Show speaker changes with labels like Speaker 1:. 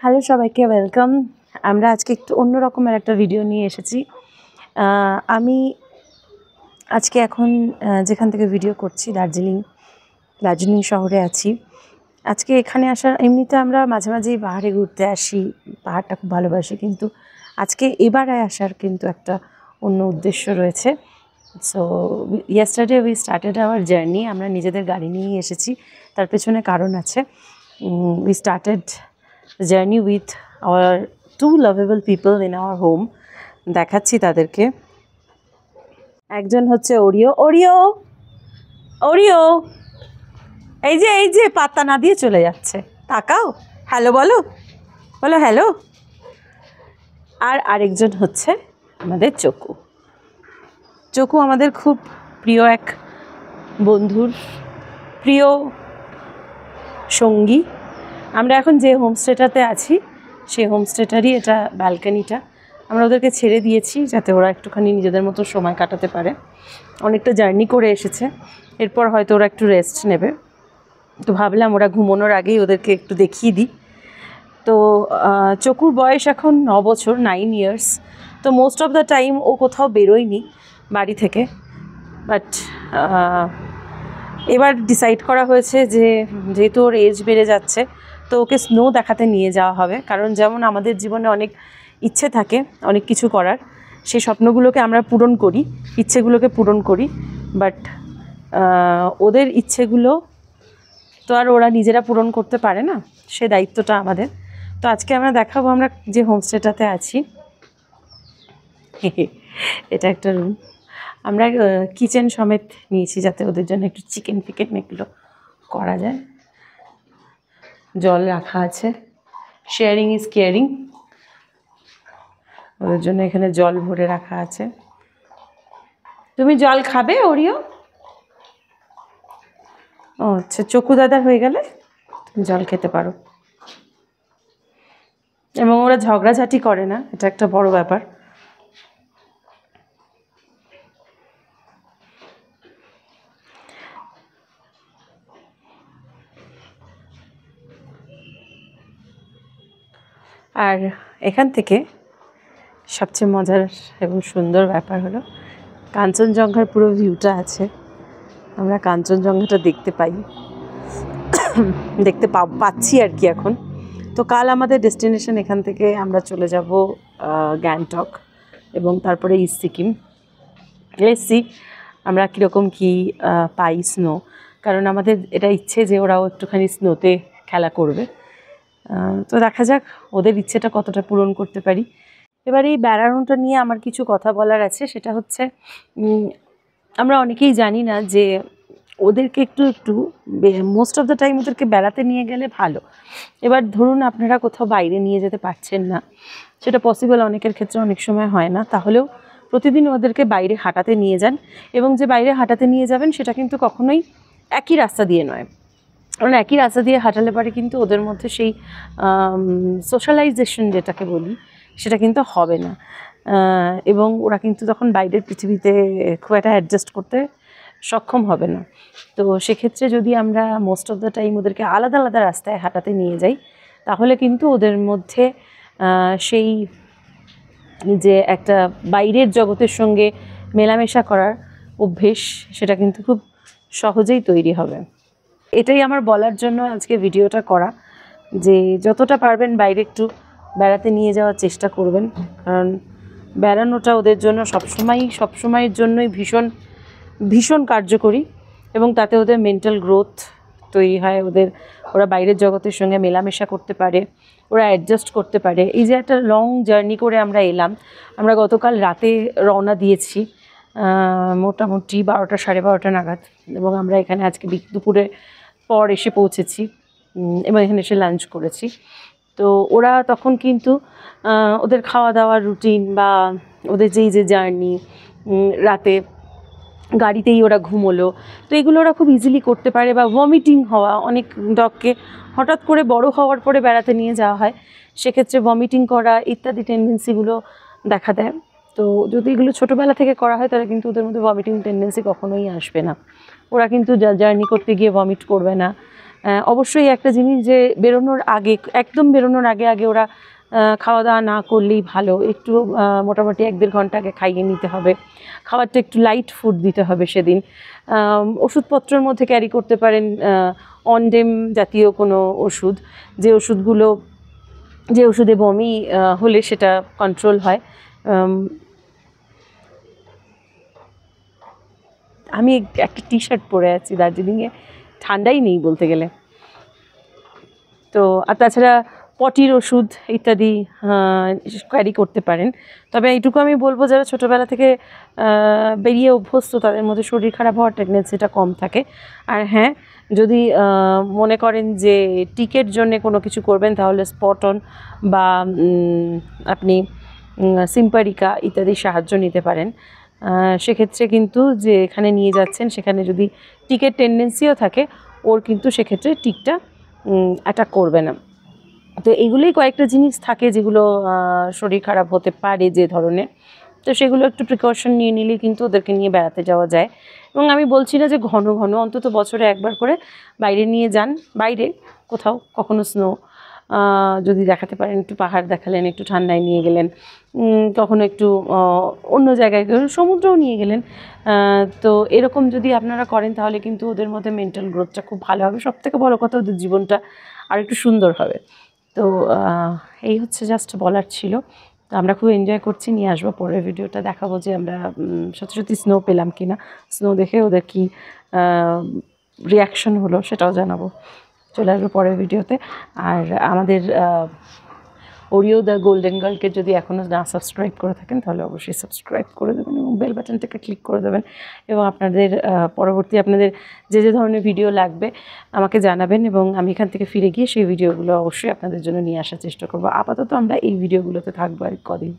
Speaker 1: Hello সবাইকে welcome. আমরা আজকে একটু অন্য রকমের একটা ভিডিও নিয়ে এসেছি। আমি আজকে এখন যেখান থেকে ভিডিও করছি দার্জিলিং শহরে আছি। আজকে এখানে আসার এমনিতে আমরা মাঝে মাঝেই পাহাড়ে ঘুরতে আসি, পাহাড়টা খুব ভালোবাসি, কিন্তু আজকে এবারে আসার কিন্তু একটা অন্য উদ্দেশ্য রয়েছে। So yesterday we started our journey. আমরা নিজেদের গাড়ি নিয়েই এসেছি, তার পেছনে কারণ আছে। We started journey with our two lovable people in our home. দেখাচ্ছি তাদেরকে। একজন হচ্ছে ওরিও। ওরিও ওরিও এই যে পাত্তা না দিয়ে চলে যাচ্ছে, তাকাও, হ্যালো বলো, বলো হ্যালো। আর আরেকজন হচ্ছে আমাদের চকু আমাদের খুব প্রিয় এক বন্ধুর প্রিয় সঙ্গী। আমরা এখন যে হোমস্টেটাতে আছি সেই হোমস্টেটারই এটা ব্যালকনিটা। আমরা ওদেরকে ছেড়ে দিয়েছি যাতে ওরা একটুখানি নিজেদের মতো সময় কাটাতে পারে। অনেকটা জার্নি করে এসেছে, এরপর হয়তো ওরা একটু রেস্ট নেবে। তো ভাবলাম ওরা ঘুমোনোর আগেই ওদেরকে একটু দেখিয়ে দিই। তো চকুর বয়স এখন 9 বছর, 9 ইয়ার্স। তো মোস্ট অফ দ্য টাইম ও কোথাও বেরোয়নি বাড়ি থেকে। বাট এবার ডিসাইড করা হয়েছে যে যেহেতু ওর এজ বেড়ে যাচ্ছে, তো ওকে স্নো দেখাতে নিয়ে যাওয়া হবে। কারণ যেমন আমাদের জীবনে অনেক ইচ্ছে থাকে, অনেক কিছু করার, সেই স্বপ্নগুলোকে আমরা পূরণ করি, ইচ্ছেগুলোকে পূরণ করি, বাট ওদের ইচ্ছেগুলো তো আর ওরা নিজেরা পূরণ করতে পারে না, সে দায়িত্বটা আমাদের। তো আজকে আমরা দেখাবো আমরা যে হোমস্টেটাতে আছি। এটা একটা রুম, আমরা কিচেন সমেত নিয়েছি যাতে ওদের জন্য একটু চিকেন এগুলো করা যায়। জল রাখা আছে, শেয়ারিং ইজ কেয়ারিং। ওদের জন্য এখানে জল ভরে রাখা আছে। তুমি জল খাবে ওরিও? ও আচ্ছা, চকু দাদার হয়ে গেলে তুমি জল খেতে পারো। এবং ওরা ঝগড়াঝাটি করে না, এটা একটা বড় ব্যাপার। আর এখান থেকে সবচেয়ে মজার এবং সুন্দর ব্যাপার হলো কাঞ্চনজঙ্ঘার পুরো ভিউটা আছে। আমরা কাঞ্চনজঙ্ঘাটা দেখতে পাচ্ছি আর কি এখন। তো কাল আমাদের ডেস্টিনেশন এখান থেকে আমরা চলে যাব গ্যাংটক এবং তারপরে ইস্ট সিকিম। এসছি আমরা কীরকম কী পাই স্নো, কারণ আমাদের এটা ইচ্ছে যে ওরাও একটুখানি স্নোতে খেলা করবে। তো দেখা যাক ওদের ইচ্ছেটা কতটা পূরণ করতে পারি। এবার এই বেড়ানোটা নিয়ে আমার কিছু কথা বলার আছে। সেটা হচ্ছে আমরা অনেকেই জানি না যে ওদেরকে একটু মোস্ট অফ দ্য টাইম ওদেরকে বেড়াতে নিয়ে গেলে ভালো। এবার ধরুন আপনারা কোথাও বাইরে নিয়ে যেতে পারছেন না, সেটা পসিবল অনেকের ক্ষেত্রে অনেক সময় হয় না, তাহলেও প্রতিদিন ওদেরকে বাইরে হাঁটাতে নিয়ে যান। এবং যে বাইরে হাঁটাতে নিয়ে যাবেন সেটা কিন্তু কখনোই একই রাস্তা দিয়ে নয়, কারণ একই রাস্তা দিয়ে হাঁটালে পারে কিন্তু ওদের মধ্যে সেই সোশ্যালাইজেশন যেটাকে বলি সেটা কিন্তু হবে না। এবং ওরা কিন্তু তখন বাইরের পৃথিবীতে খুব একটা অ্যাডজাস্ট করতে সক্ষম হবে না। তো সেক্ষেত্রে যদি আমরা মোস্ট অফ দ্য টাইম ওদেরকে আলাদা আলাদা রাস্তায় হাঁটাতে নিয়ে যাই, তাহলে কিন্তু ওদের মধ্যে সেই যে একটা বাইরের জগতের সঙ্গে মেলামেশা করার অভ্যেস, সেটা কিন্তু খুব সহজেই তৈরি হবে। এটাই আমার বলার জন্য আজকে ভিডিওটা করা, যে যতটা পারবেন বাইরে একটু বেড়াতে নিয়ে যাওয়ার চেষ্টা করবেন। কারণ বেড়ানোটা ওদের জন্য সবসময়ের জন্যই ভীষণ কার্যকরী, এবং তাতে ওদের মেন্টাল গ্রোথ তৈরি হয়। ওরা বাইরের জগতের সঙ্গে মেলামেশা করতে পারে, ওরা অ্যাডজাস্ট করতে পারে। এই যে একটা লং জার্নি করে আমরা এলাম, আমরা গতকাল রাতে রওনা দিয়েছি মোটামুটি 12টা সাড়ে 12টা নাগাদ, এবং আমরা এখানে আজকে দুপুরে পর এসে পৌঁছেছি এবং এখানে এসে লাঞ্চ করেছি। তো ওরা তখন কিন্তু ওদের খাওয়া দাওয়ার রুটিন বা ওদের যে জার্নি, রাতে গাড়িতেই ওরা ঘুমোলো, তো এগুলো ওরা খুব ইজিলি করতে পারে। বা ভমিটিং হওয়া, অনেক ডগকে হঠাৎ করে বড় হওয়ার পরে বেড়াতে নিয়ে যাওয়া হয়, সেক্ষেত্রে ভমিটিং করা ইত্যাদি টেন্ডেন্সিগুলো দেখা দেয়। তো যদি এগুলো ছোটোবেলা থেকে করা হয় তাহলে কিন্তু ওদের মধ্যে ভমিটিং টেন্ডেন্সি কখনোই আসবে না। ওরা কিন্তু জার্নি করতে গিয়ে ভমিট করবে না, অবশ্যই একটা জিনিস যে বেরোনোর আগে, একদম বেরোনোর আগে আগে ওরা খাওয়া দাওয়া না করলেই ভালো, একটু মোটামুটি 1-1.5 ঘন্টা আগে খাইয়ে নিতে হবে, খাবারটা একটু লাইট ফুড দিতে হবে সেদিন। ওষুধপত্রের মধ্যে ক্যারি করতে পারেন অনডেম জাতীয় কোনো ওষুধ, যে ওষুধে বমি হলে সেটা কন্ট্রোল হয়। আমি একটা টি শার্ট পরে আছি, দার্জিলিংয়ে ঠান্ডাই নেই বলতে গেলে। তো আর তাছাড়া পটির ওষুধ ইত্যাদি ক্যারি করতে পারেন। তবে এইটুকু আমি বলবো, যারা ছোটোবেলা থেকে বেরিয়ে অভ্যস্ত তাদের মধ্যে শরীর খারাপ হওয়ার টেন্ডেন্সিটা কম থাকে। আর হ্যাঁ, যদি মনে করেন যে টিকের জন্যে কোনো কিছু করবেন, তাহলে স্পটন বা আপনি সিম্পারিকা ইত্যাদির সাহায্য নিতে পারেন। সেক্ষেত্রে কিন্তু যে এখানে নিয়ে যাচ্ছেন সেখানে যদি টিকের টেন্ডেন্সিও থাকে, ওর কিন্তু সেক্ষেত্রে টিকটা অ্যাটাক করবে না। তো এগুলোই কয়েকটা জিনিস থাকে যেগুলো শরীর খারাপ হতে পারে যে ধরনের, তো সেগুলো একটু প্রিকশন নিয়ে নিলেই কিন্তু ওদেরকে নিয়ে বেড়াতে যাওয়া যায়। এবং আমি বলছি না যে ঘন ঘন, অন্তত বছরে একবার করে বাইরে নিয়ে যান, বাইরে কোথাও, কখনো স্নো যদি দেখাতে পারেন, একটু পাহাড় দেখালেন, একটু ঠান্ডায় নিয়ে গেলেন, কখনো একটু অন্য জায়গায় গেলেন, সমুদ্রেও নিয়ে গেলেন। তো এরকম যদি আপনারা করেন তাহলে কিন্তু ওদের মধ্যে মেন্টাল গ্রোথটা খুব ভালো হবে, সবথেকে বড় কথা ওদের জীবনটা আর একটু সুন্দর হবে। তো এই হচ্ছে জাস্ট বলার ছিল। তো আমরা খুব এনজয় করছি, নিয়ে আসবো পরের ভিডিওটা, দেখাবো যে আমরা সত্যি সত্যি স্নো পেলাম কি না, স্নো দেখে ওদের কি রিয়াকশন হলো সেটাও জানাবো। চলে আসবো পরের ভিডিওতে। আর আমাদের ওরিও দ্য গোল্ডেন গার্লকে যদি এখনও না সাবস্ক্রাইব করে থাকেন তাহলে অবশ্যই সাবস্ক্রাইব করে দেবেন এবং বেল বাটনটাকে ক্লিক করে দেবেন। এবং আপনাদের পরবর্তী আপনাদের যে ধরনের ভিডিও লাগবে আমাকে জানাবেন, এবং আমি এখান থেকে ফিরে গিয়ে সেই ভিডিওগুলো অবশ্যই আপনাদের জন্য নিয়ে আসার চেষ্টা করবো। আপাতত আমরা এই ভিডিওগুলোতে থাকবো আর কদিন।